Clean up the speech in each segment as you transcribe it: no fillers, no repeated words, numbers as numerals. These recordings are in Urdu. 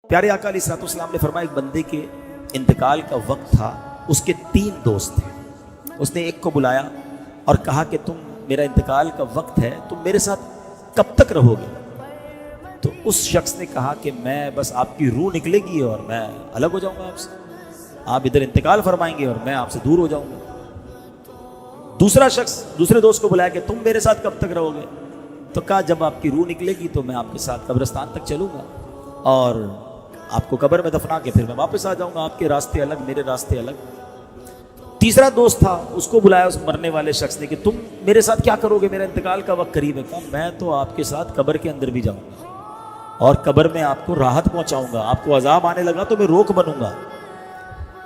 پیارے آقا علیہ الصلوۃ والسلام نے فرمایا ایک بندے کے انتقال کا وقت تھا، اس کے 3 دوست تھے۔ اس نے ایک کو بلایا اور کہا کہ تم میرا انتقال کا وقت ہے، تم میرے ساتھ کب تک رہو گے؟ تو اس شخص نے کہا کہ میں بس آپ کی روح نکلے گی اور میں الگ ہو جاؤں گا آپ سے، آپ ادھر انتقال فرمائیں گے اور میں آپ سے دور ہو جاؤں گا۔ دوسرا شخص دوسرے دوست کو بلایا کہ تم میرے ساتھ کب تک رہو گے؟ تو کہا جب آپ کی روح نکلے گی تو میں آپ کے ساتھ قبرستان تک چلوں گا اور آپ کو قبر میں دفنا کے پھر میں واپس آ جاؤں گا، آپ کے راستے الگ میرے راستے الگ۔ تیسرا دوست تھا، اس کو بلایا اس مرنے والے شخص نے کہ تم میرے ساتھ کیا کرو گے؟ میرا انتقال کا وقت قریب ہے۔ کہا میں تو آپ کے ساتھ قبر کے اندر بھی جاؤں گا اور قبر میں آپ کو راحت پہنچاؤں گا، آپ کو عذاب آنے لگا تو میں روک بنوں گا۔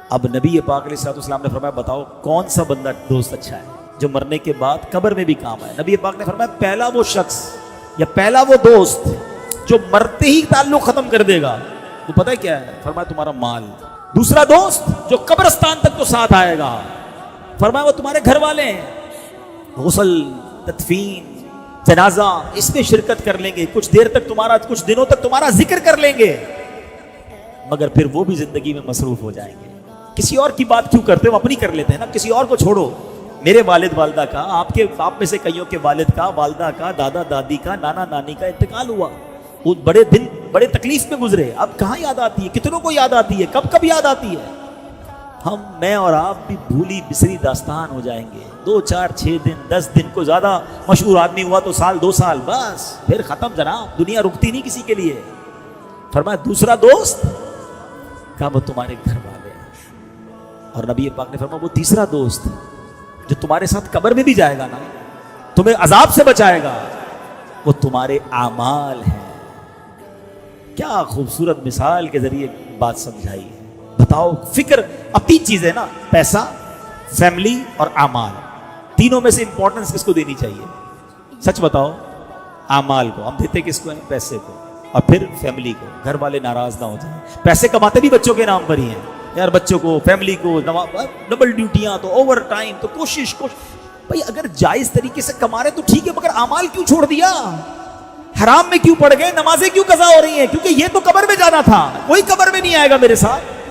اب نبی پاک علیہ الصلوۃ والسلام نے فرمایا بتاؤ کون سا بندہ دوست اچھا ہے جو مرنے کے بعد قبر میں بھی کام آئے؟ نبی پاک نے فرمایا پہلا وہ شخص یا پہلا وہ دوست جو مرتے ہی تعلق ختم کر دے گا، وہ پتہ ہے کیا ہے؟ فرمایا تمہارا مال۔ دوسرا دوست جو قبرستان تک تو ساتھ آئے گا، فرمایا وہ تمہارے گھر والے ہیں، غسل، تدفین، جنازہ اس میں شرکت کر لیں گے، کچھ دیر تک تمہارا، کچھ دنوں تک تمہارا ذکر کر لیں گے، مگر پھر وہ بھی زندگی میں مصروف ہو جائیں گے۔ کسی اور کی بات کیوں کرتے ہو؟ اپنی کر لیتے ہیں نا، کسی اور کو چھوڑو۔ میرے والد والدہ کا، آپ میں سے کئیوں کے والد کا، والدہ کا، دادا دادی کا، نانا نانی کا انتقال ہوا، وہ بڑے دن بڑے تکلیف میں گزرے، اب کہاں یاد آتی ہے؟ کتنوں کو یاد آتی ہے؟ کب کب یاد آتی ہے؟ میں اور آپ بھی بھولی بسری داستان ہو جائیں گے۔ 2 4 6 دن 10 دن کو زیادہ مشہور آدمی ہوا تو سال 2 سال، بس پھر ختم جناب، دنیا رکتی نہیں کسی کے لیے۔ فرمایا دوسرا دوست کہا وہ تمہارے گھر والے ہیں، اور نبی پاک نے فرمایا وہ تیسرا دوست جو تمہارے ساتھ قبر میں بھی جائے گا نا، تمہیں عذاب سے بچائے گا، وہ تمہارے اعمال ہیں۔ کیا خوبصورت مثال کے ذریعے بات سمجھائی ہے۔ بتاؤ، فکر اب 3 چیزیں نا، پیسہ، فیملی اور اعمال، تینوں میں سے امپورٹنس کس کو دینی چاہیے؟ سچ بتاؤ۔ اعمال کو ہم دیتے کس کو ہیں؟ پیسے کو، اور پھر فیملی کو، گھر والے ناراض نہ ہو جائیں۔ پیسے کماتے بھی بچوں کے نام پر ہی ہیں یار، بچوں کو، فیملی کو، ڈبل ڈیوٹیاں، تو اوور ٹائم، تو کوشش بھائی اگر جائز طریقے سے کما رہے تو ٹھیک ہے، مگر اعمال کیوں چھوڑ دیا؟ حرام میں کیوں پڑ گئے؟ نمازیں کیوں قضا ہو رہی ہیں؟ کیونکہ یہ تو قبر میں جانا تھا، کوئی قبر میں نہیں آئے گا میرے ساتھ۔